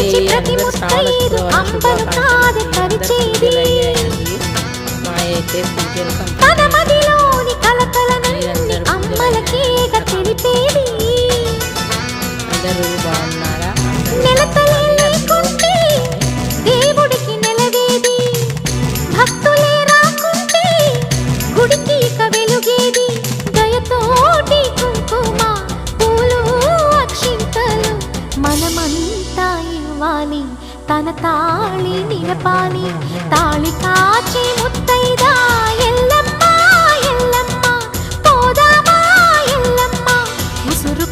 పిలిచి ప్రతి ముత్తైదు అంబలు కాదు పరిచేది తన మదిలోని కలకలనన్ని అమ్మలకేగ తెలిపేది నెలతలే లేకుంటే దేవుడికి నెలవేది భక్తులే రాకుంటే గుడికి ఇక వెలుగేది దయతోటి కుంకుమ పూలు అక్షింతలు మనమంతా ఇవ్వాలి తన తాళి నిలపాలి తాళి కాచి ముత్తైదా ఎల్లమ్మ ఎల్లమ్మ పోదామా ఎల్లమ్మ ఉసురు